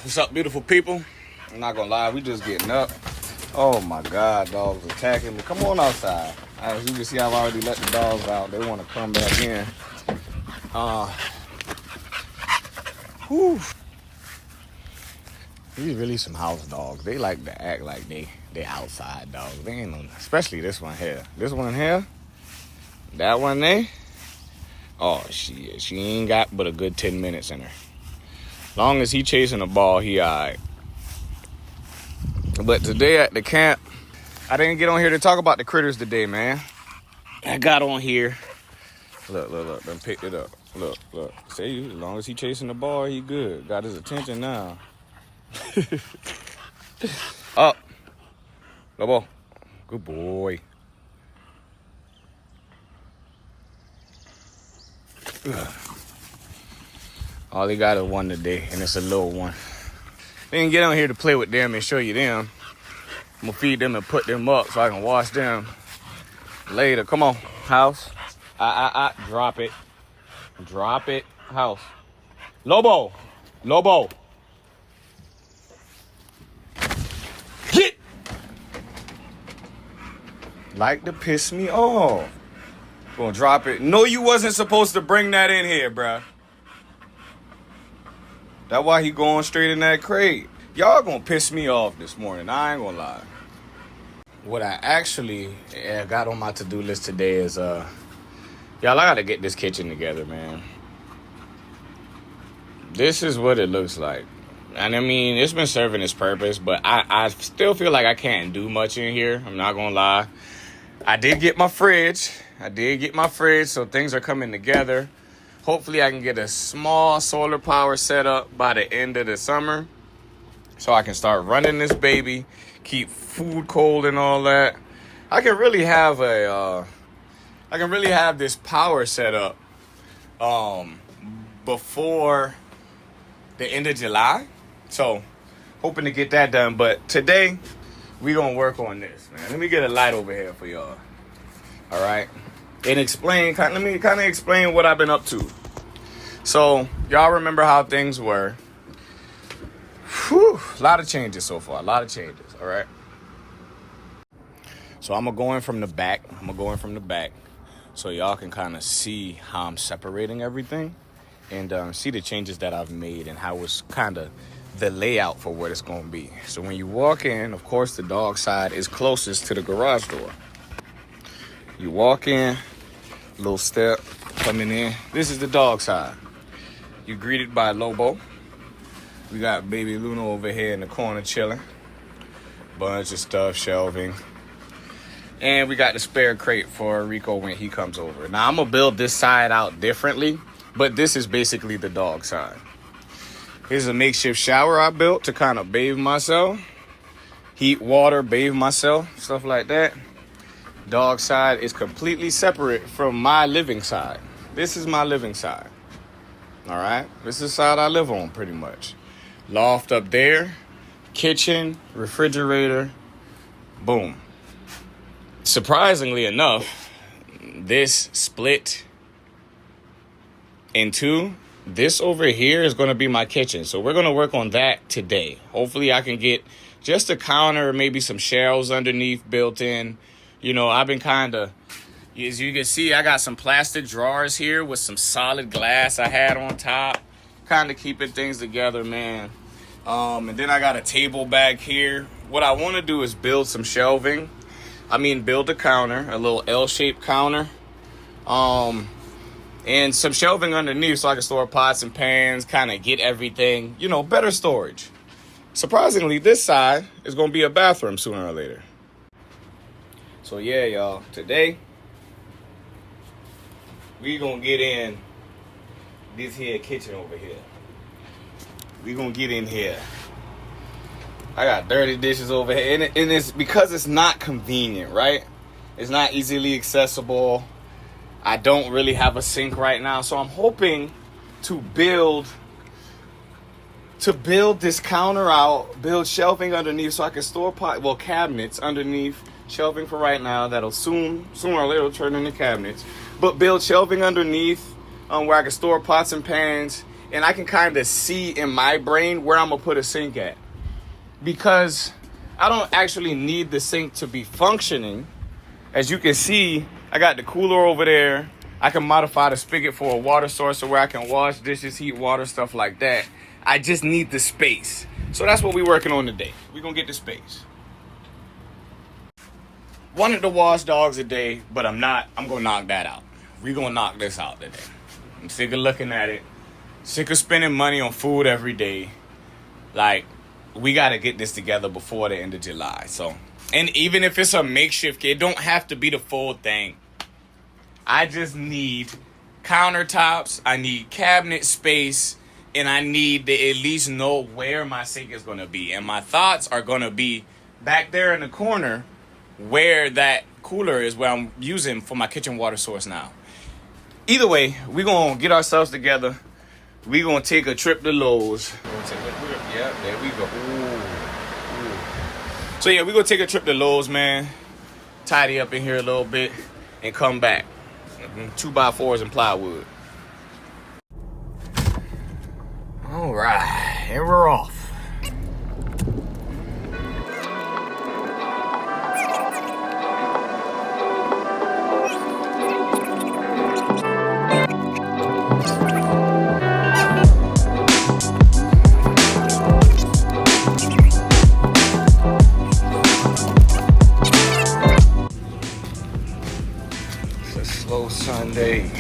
What's up, beautiful people? I'm not gonna lie, we just getting up. Oh my God, dogs attacking me. Come on outside. As you can see, I've already let the dogs out. They want to come back in. Whew. These really some house dogs. They like to act like they outside dogs. They ain't no, especially this one here. This one here, that one there. Oh, she ain't got but a good 10 minutes in her. Long as he chasing the ball, he all right. But today at the camp, I didn't get on here to talk about the critters today, man. I got on here. Look. Done picked it up. Look. See, as long as he chasing the ball, he good. Got his attention now. Up. Lobo. Good boy. All he got is one today, and it's a little one. Didn't get on here to play with them and show you them. I'm gonna feed them and put them up so I can wash them later. Come on, house. Drop it. Drop it, house. Lobo. Get. Like to piss me off. Gonna drop it. No, you wasn't supposed to bring that in here, bruh. That's why he going straight in that crate. Y'all gonna piss me off this morning. I ain't gonna lie. What I actually got on my to-do list today is, y'all, I gotta get this kitchen together, man. This is what it looks like. And I mean, it's been serving its purpose, but I still feel like I can't do much in here. I'm not gonna lie. I did get my fridge, so things are coming together. Hopefully I can get a small solar power setup by the end of the summer so I can start running this baby, keep food cold and all that. I can really have this power set up before the end of July. So hoping to get that done. But today we gonna work on this, man. Let me get a light over here for y'all. All right. And let me kind of explain what I've been up to. So, y'all remember how things were. Whew, a lot of changes so far. All right? So, I'm going from the back. So, y'all can kind of see how I'm separating everything. And see the changes that I've made and how it's kind of the layout for what it's going to be. So, when you walk in, of course, the dog side is closest to the garage door. You walk in. Little step coming in. This is the dog side. You're greeted by Lobo. We got baby Luna over here in the corner chilling. Bunch of stuff, shelving. And we got the spare crate for Rico when he comes over. Now, I'm going to build this side out differently, but this is basically the dog side. Here's a makeshift shower I built to kind of bathe myself. Heat water, bathe myself, stuff like that. Dog side is completely separate from my living side. This is my living side. All right? This is the side I live on pretty much. Loft up there. Kitchen, refrigerator. Boom. Surprisingly enough, this split in two. This over here is going to be my kitchen. So we're going to work on that today. Hopefully I can get just a counter, maybe some shelves underneath built in. You know, I've been kind of, as you can see, I got some plastic drawers here with some solid glass I had on top. Kind of keeping things together, man. And then I got a table back here. What I want to do is build some shelving. Build a counter, a little L-shaped counter. And some shelving underneath so I can store pots and pans, kind of get everything, better storage. Surprisingly, this side is going to be a bathroom sooner or later. So yeah, y'all, today we gonna get in this here kitchen over here. We gonna get in here. I got dirty dishes over here, and it's because it's not convenient, right? It's not easily accessible. I don't really have a sink right now, so I'm hoping to build this counter out, build shelving underneath so I can store cabinets underneath. Shelving for right now that'll sooner or later turn into cabinets, but build shelving underneath where I can store pots and pans and I can kind of see in my brain where I'm gonna put a sink at, because I don't actually need the sink to be functioning. As you can see, I got the cooler over there. I can modify the spigot for a water source so where I can wash dishes, heat water, stuff like that. I just need the space. So that's what we're working on today. We're gonna get the space. Wanted to wash dogs today, but I'm not. I'm gonna knock that out. We're gonna knock this out today. I'm sick of looking at it. Sick of spending money on food every day. Like, we gotta get this together before the end of July. So, and even if it's a makeshift kit, it don't have to be the full thing. I just need countertops. I need cabinet space. And I need to at least know where my sink is gonna be. And my thoughts are gonna be back there in the corner where that cooler is, where I'm using for my kitchen water source now. Either way, we're going to get ourselves together. We're going to take a trip to Lowe's. Yeah, there we go. Ooh. So yeah, we're going to take a trip to Lowe's, man. Tidy up in here a little bit and come back. 2x4s and plywood. All right, and we're off. Slow Sunday.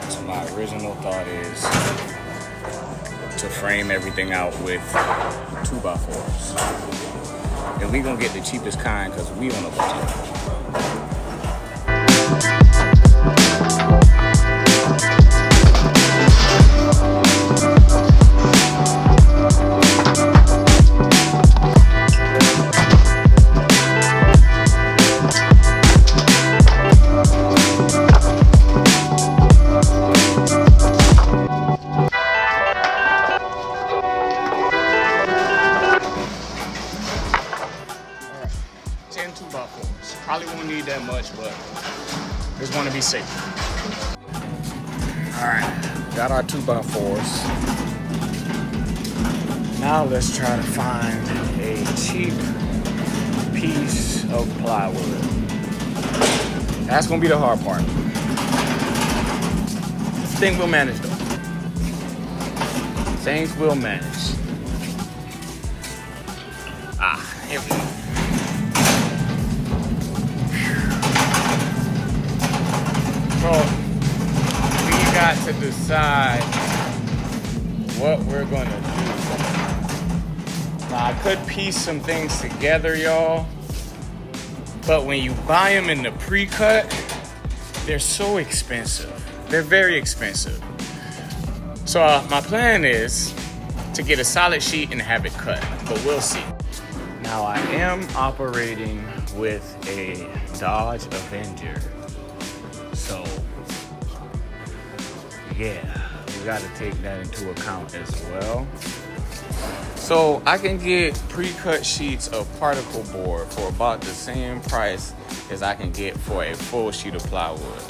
So my original thought is to frame everything out with 2x4s. And we gonna get the cheapest kind because we on a budget. Probably won't need that much, but just want to be safe. All right, got our 2x4s. Now let's try to find a cheap piece of plywood. That's gonna be the hard part. Things we'll manage though. Things we'll manage. Here we go. So, we got to decide what we're gonna do. Now, I could piece some things together, y'all, but when you buy them in the pre-cut, they're so expensive. They're very expensive. So, my plan is to get a solid sheet and have it cut, but we'll see. Now, I am operating with a Dodge Avenger. So, yeah, we got to take that into account as well. So, I can get pre-cut sheets of particle board for about the same price as I can get for a full sheet of plywood.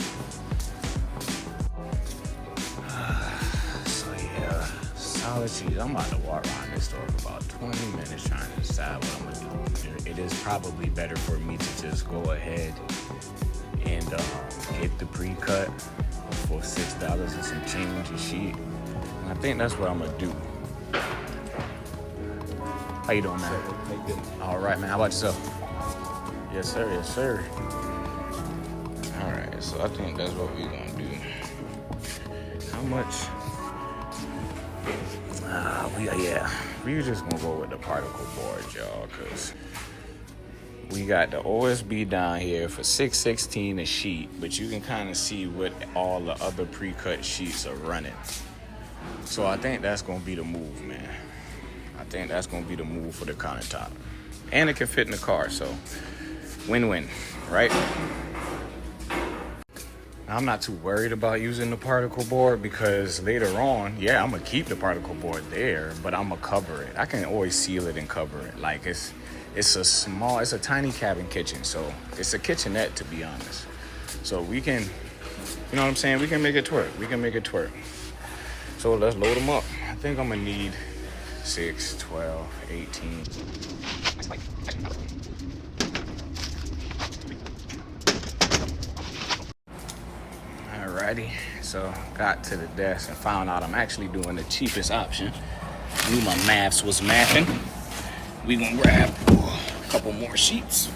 So, yeah, solid sheets. I'm about to walk around this store for about 20 minutes trying to decide what I'm going to do. It is probably better for me to just go ahead and get the pre-cut for $6 and some change a sheet. And I think that's what I'm gonna do. How you doing, man? All right, man. How about yourself? Yes, sir. Yes, sir. All right. So I think that's what we're gonna do. How much? We're just gonna go with the particle board, y'all, cause we got the OSB down here for $6.16 a sheet, but you can kind of see what all the other pre-cut sheets are running. So I think that's gonna be the move, man. I think that's gonna be the move for the countertop, and it can fit in the car, so win-win, right? I'm not too worried about using the particle board because later on, yeah, I'm gonna keep the particle board there, but I'm gonna cover it. I can always seal it and cover it. Like it's a tiny cabin kitchen, so it's a kitchenette to be honest. So we can, you know what I'm saying? We can make it twerk. We can make it twerk. So let's load them up. I think I'm gonna need 6, 12, 18. Alrighty, so got to the desk and found out I'm actually doing the cheapest option. Knew my maths was mathing. We gonna grab a couple more sheets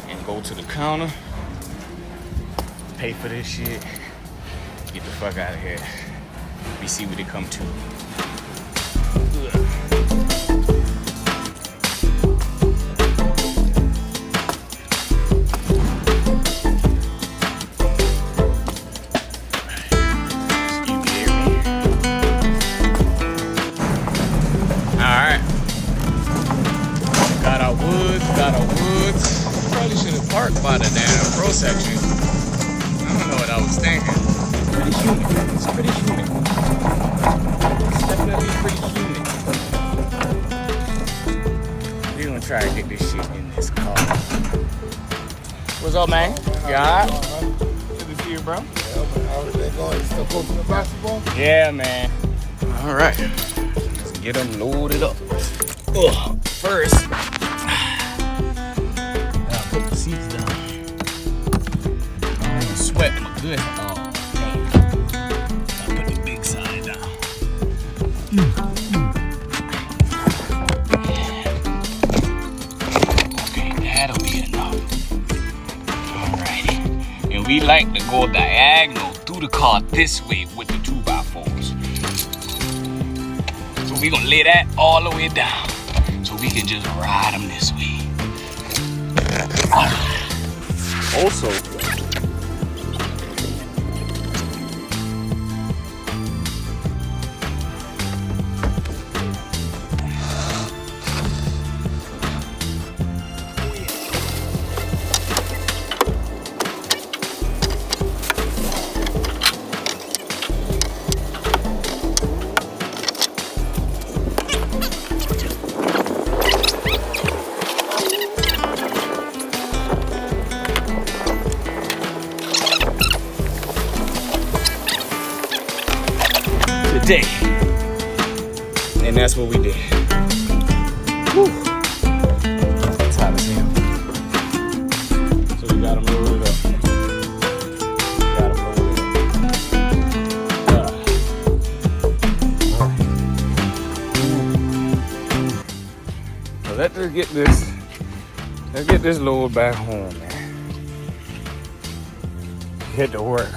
and go to the counter, pay for this shit, get the fuck out of here. We see what it come to. By the damn pro section. I don't know what I was thinking. Pretty humid. It's pretty humid. It's definitely pretty humid. We're gonna try to get this shit in this car. What's up, man? You alright? Good to see you, bro. Yeah, man. How's it going? You still coaching the basketball? Yeah, man. Alright. Let's get them loaded up. First, put the seats down. I'm sweating good. Oh, man. I'll put the big side down. Okay, that'll be enough. Alrighty. And we like to go diagonal through the car this way with the 2x4s. So we're gonna lay that all the way down so we can just ride them this way. Also, today, and that's what we did. Whew. It's hot as hell. So we got them loaded up. So let's get this load back home, man. Hit to work.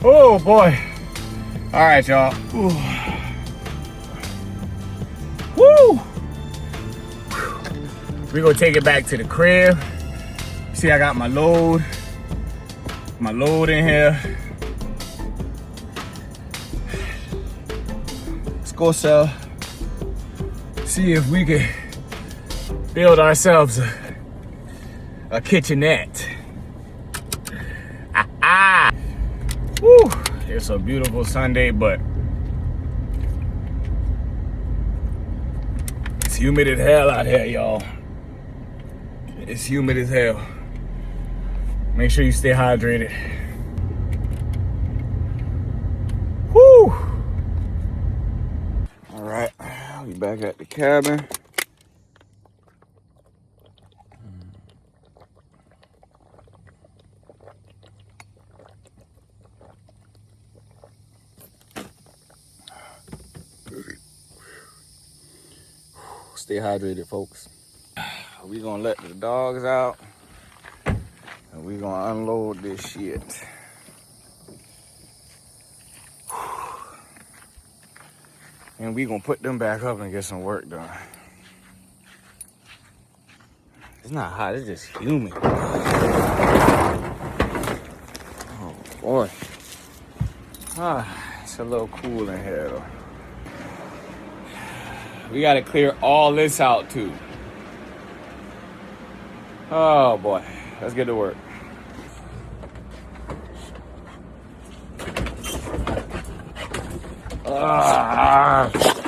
Oh boy. All right, y'all. Woo! We're gonna take it back to the crib. See, I got my load in here. Let's go see if we can build ourselves a kitchenette. Woo! It's a beautiful Sunday, but it's humid as hell out here, y'all. It's humid as hell. Make sure you stay hydrated. Woo! All right, we back at the cabin. Stay hydrated, folks. We gonna let the dogs out and we gonna unload this shit. And we gonna put them back up and get some work done. It's not hot, it's just humid. Oh boy. It's a little cool in here though. We gotta clear all this out too. Oh boy, let's get to work.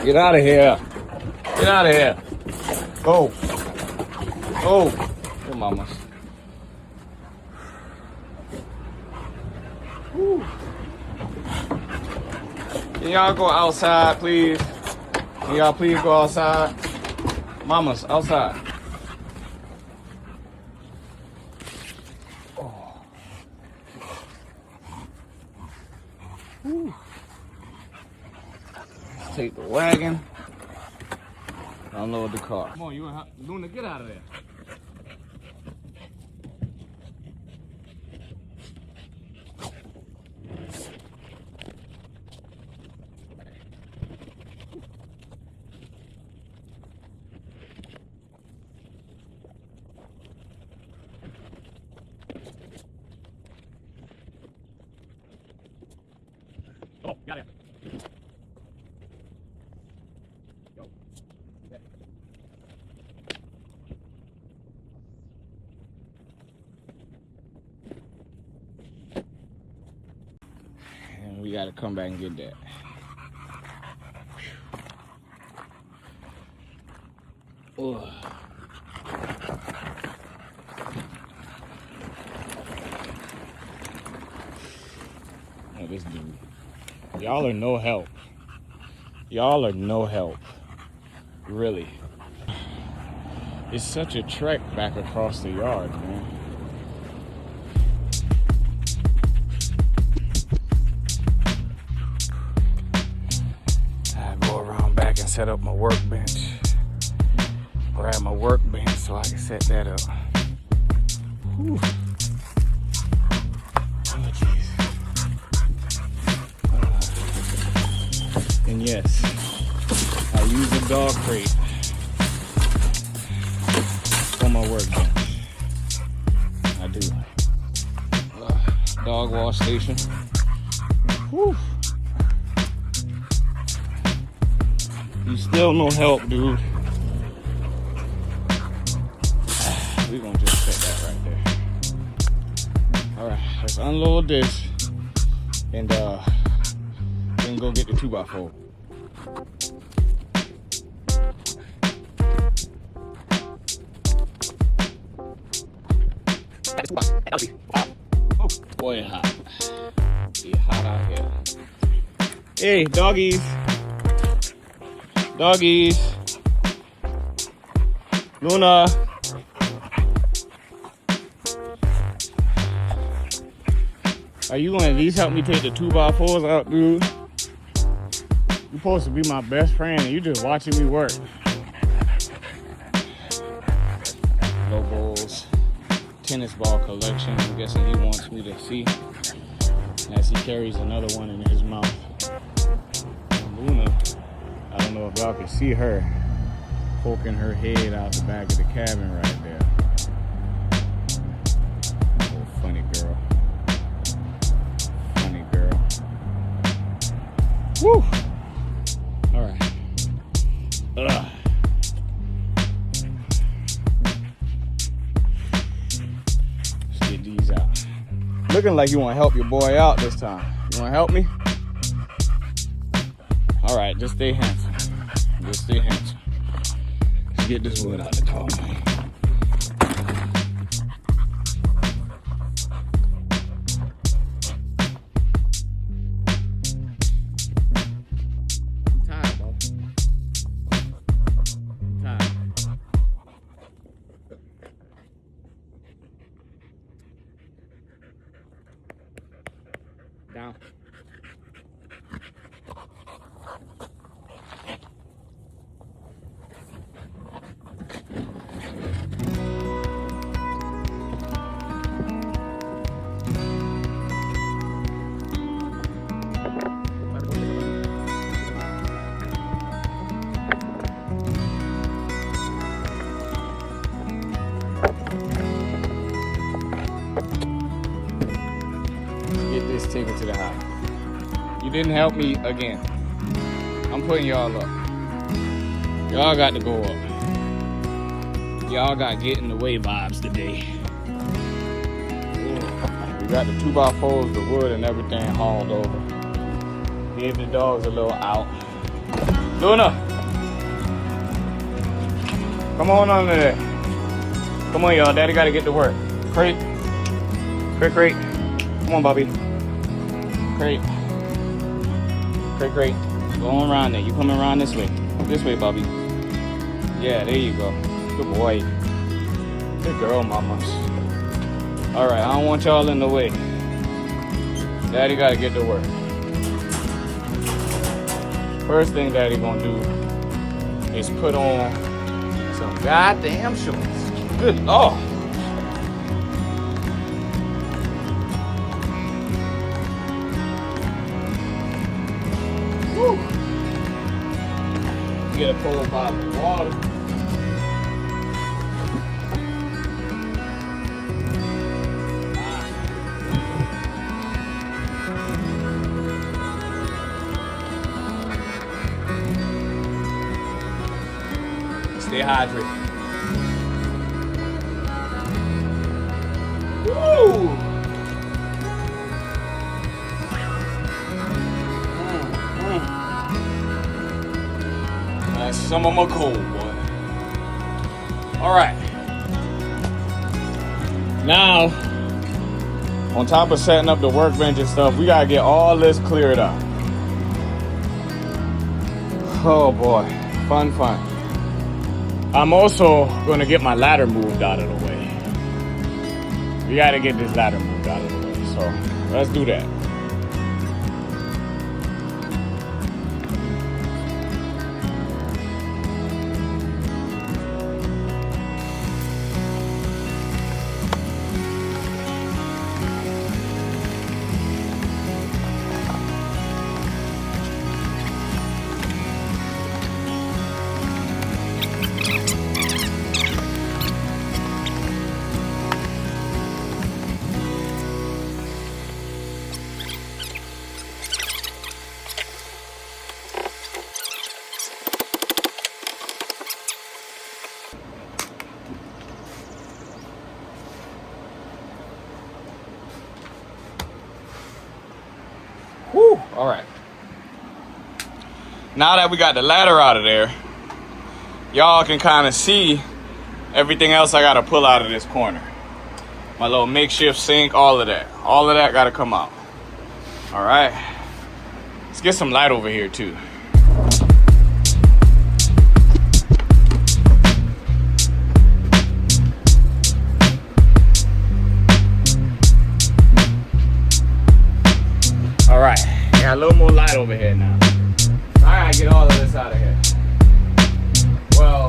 Get out of here. Get out of here. Go. Go. Your mamas. Whew. Can y'all go outside, please? Can y'all please go outside? Mamas, outside. Oh. Let's take the wagon. Unload the car. Come on, Luna, get out of there. Oh, got it. Go. And we gotta come back and get that. Oh. Oh, this dude. Y'all are no help. Y'all are no help. Really. It's such a trek back across the yard, man. I go around back and set up my workbench. Grab my workbench so I can set that up. Whew. Oh, jeez. And yes, I use a dog crate for my workbench. I do. Dog wash station. Whew. You still no help, dude. We're gonna just set that right there. Alright, let's unload this and then go get the 2x4. Oh, boy, it's hot. It's hot out here. Hey, doggies. Doggies. Luna. Are you gonna at least help me take the 2x4s out, dude? You're supposed to be my best friend and you just watching me work. Lobos tennis ball collection. I'm guessing he wants me to see as he carries another one in his mouth. And Luna, I don't know if y'all can see her poking her head out the back of the cabin right there. Oh, funny girl. Funny girl. Woo! All right. Ugh. Let's get these out. Looking like you want to help your boy out this time. You want to help me? All right, just stay handsome. Just stay handsome. Let's get this wood out the car, man. I'm tired, bro. I'm tired. Down. Get this ticket to the house. You didn't help me again. I'm putting y'all up. Y'all got to go up. Y'all got get in the way vibes today. We got the 2x4s, the wood and everything hauled over. Gave the dogs a little out. Luna! Come on under there. Come on, y'all. Daddy gotta get to work. Crate. Crate. Come on, Bobby. Crate. Crate. Go on around there. You coming around this way. This way, Bobby. Yeah, there you go. Good boy. Good girl, mamas. Alright, I don't want y'all in the way. Daddy gotta get to work. First thing Daddy gonna do is put on some goddamn shorts. Good Lord. Woo. Get a full bottle of water. Stay hydrated. Woo! That's some of my cold, boy. All right. Now, on top of setting up the workbench and stuff, we gotta get all this cleared up. Oh boy, fun. I'm also gonna get my ladder moved out of the way. We gotta get this ladder moved out of the way, so let's do that. Whew, all right. Now that we got the ladder out of there, y'all can kind of see everything else I gotta pull out of this corner. My little makeshift sink, all of that. All of that gotta come out. All right. Let's get some light over here too. All right, got a little more light over here now. I gotta get all of this out of here. Well,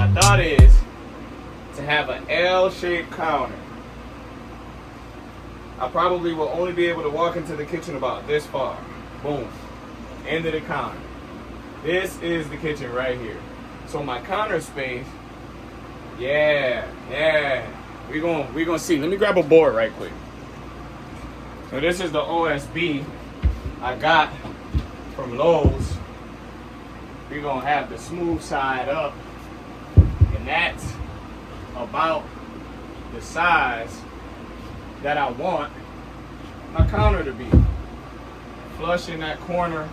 my thought is to have an L-shaped counter. I probably will only be able to walk into the kitchen about this far. Boom. End of the counter. This is the kitchen right here. So my counter space, yeah. We gonna see. Let me grab a board right quick. So this is the OSB I got from Lowe's. We're gonna have the smooth side up, and that's about the size that I want my counter to be. Flush in that corner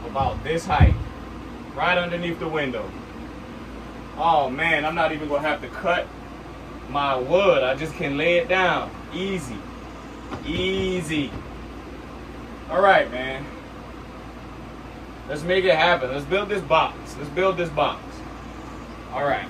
about this height, right underneath the window. Oh man, I'm not even gonna have to cut my wood. I just can lay it down. Easy. All right, man. Let's make it happen. Let's build this box. All right.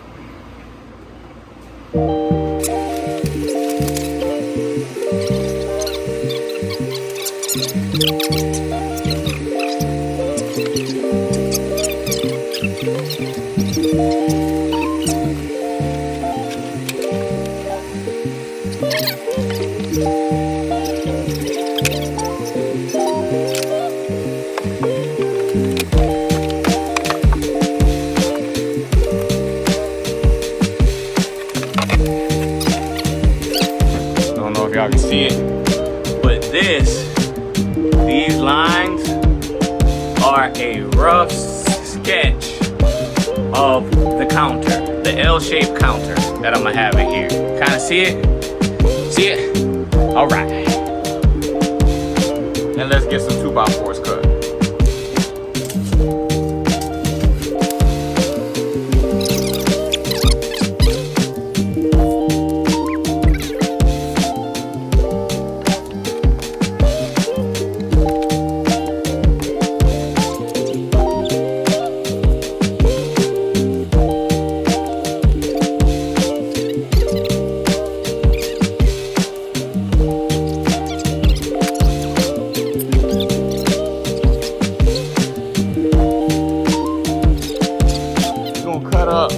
Y'all can see it, but these lines are a rough sketch of the counter, the L-shaped counter that I'm gonna have in here. Kind of see it? All right. And let's get some 2x4s cut.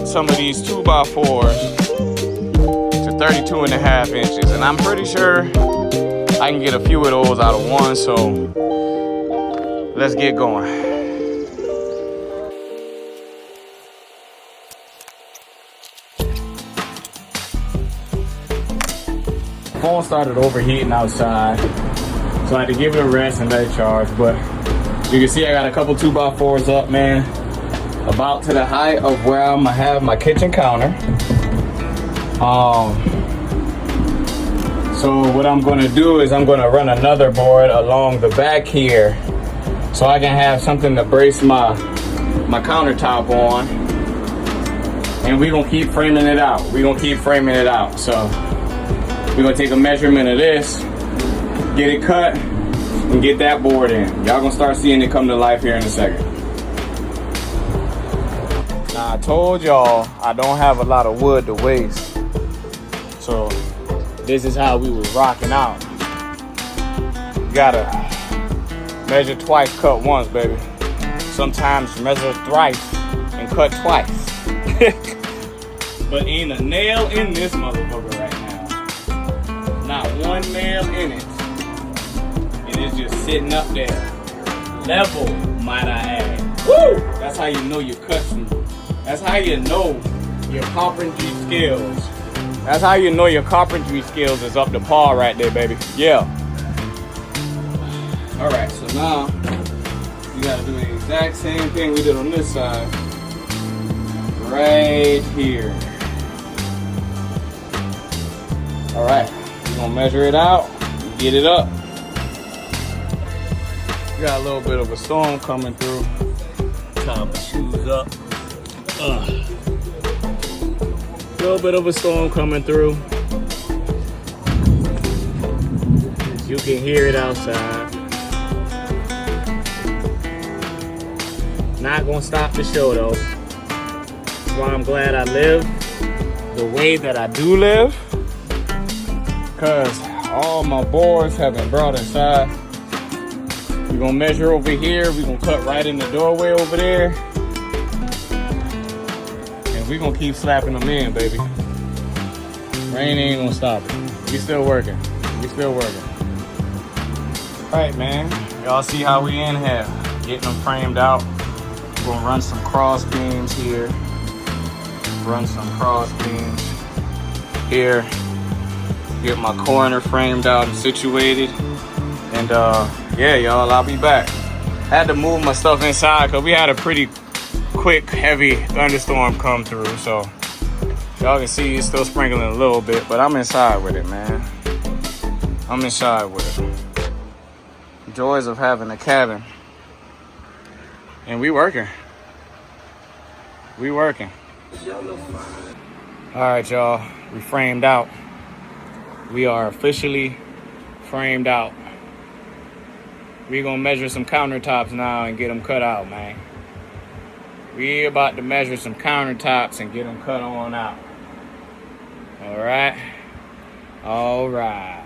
Some of these 2x4s to 32.5 inches, and I'm pretty sure I can get a few of those out of one, so let's get going. Phone started overheating outside, so I had to give it a rest and let it charge, but you can see I got a couple 2x4s up, man. About to the height of where I'm gonna have my kitchen counter. So what I'm gonna do is I'm gonna run another board along the back here so I can have something to brace my countertop on. And we're gonna keep framing it out. So we're gonna take a measurement of this, get it cut, and get that board in. Y'all gonna start seeing it come to life here in a second. Now, I told y'all I don't have a lot of wood to waste, so this is how we was rocking out. You gotta measure twice, cut once, baby. Sometimes measure thrice and cut twice. But ain't a nail in this motherfucker right now. Not one nail in it. And it's just sitting up there. Level, might I add. Woo! That's how you know you cut some. That's how you know your carpentry skills. That's how you know your carpentry skills is up to par right there, baby. Yeah. All right, so now you gotta do the exact same thing we did on this side. Right here. All right, we're gonna measure it out, get it up. We got a little bit of a storm coming through. Tie my shoes up. Little bit of a storm coming through. You can hear it outside. Not gonna stop the show though. That's why I'm glad I live the way that I do live. Cause all my boards have been brought inside. We're gonna measure over here. We're gonna cut right in the doorway over there. we gonna keep slapping them in, baby. Rain ain't gonna stop it. We still working. We still working. All right, man. Y'all see how we in here. Getting them framed out. We're gonna run some cross beams here. Run some cross beams here. Get my corner framed out and situated. And yeah, y'all, I'll be back. Had to move my stuff inside because we had a pretty quick, heavy thunderstorm come through. So y'all can see it's still sprinkling a little bit, but I'm inside with it, man. I'm inside with it. Joys of having a cabin. And we working. We working. All right, y'all, we framed out. We are officially framed out. We gonna measure some countertops now and get them cut out, man. We about to measure some countertops and get them cut on out. All right. All right.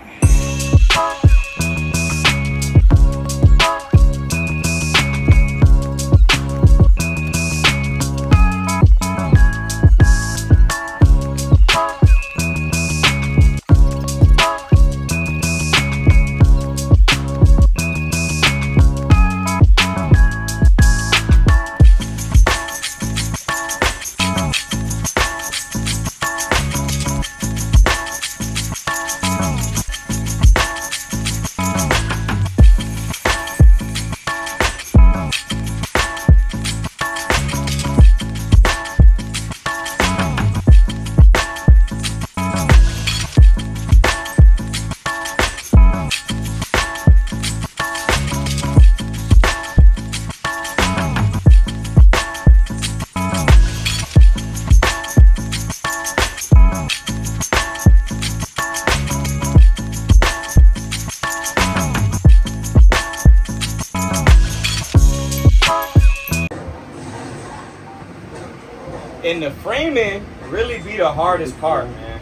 And the framing really be the hardest part, man.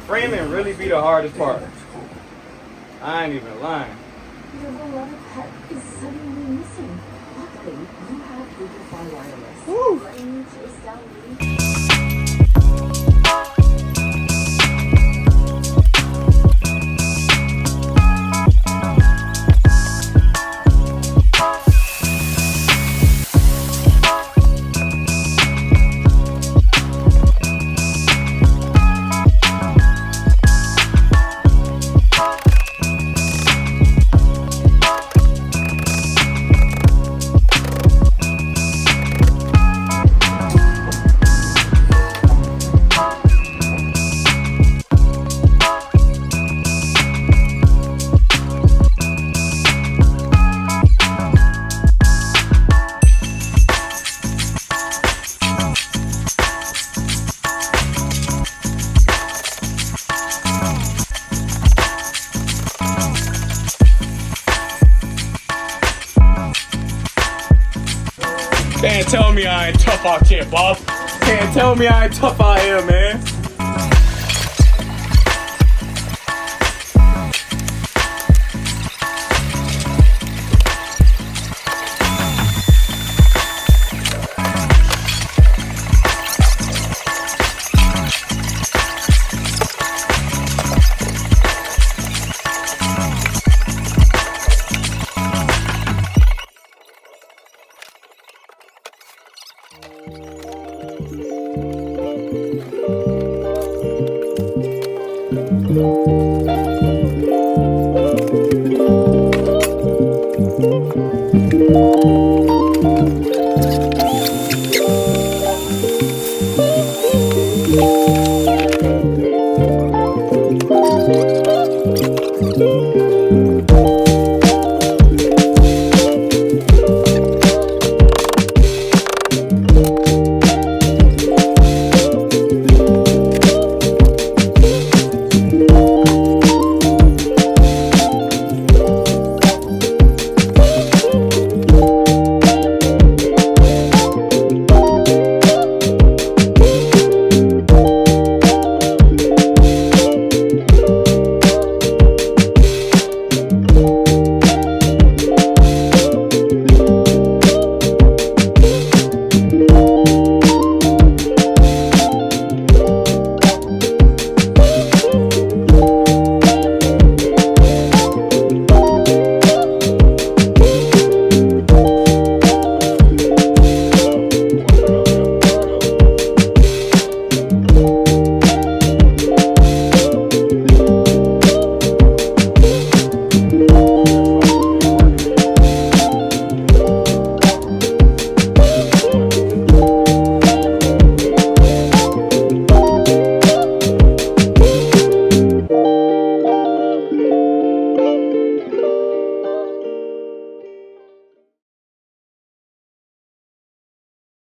Framing really be the hardest part. I ain't even lying. Your beloved pet is suddenly missing. Luckily, you have Google Wireless. Woo. Bring chase down Can't tell me I ain't tough out here, Bob. Can't tell me I ain't tough out here, man.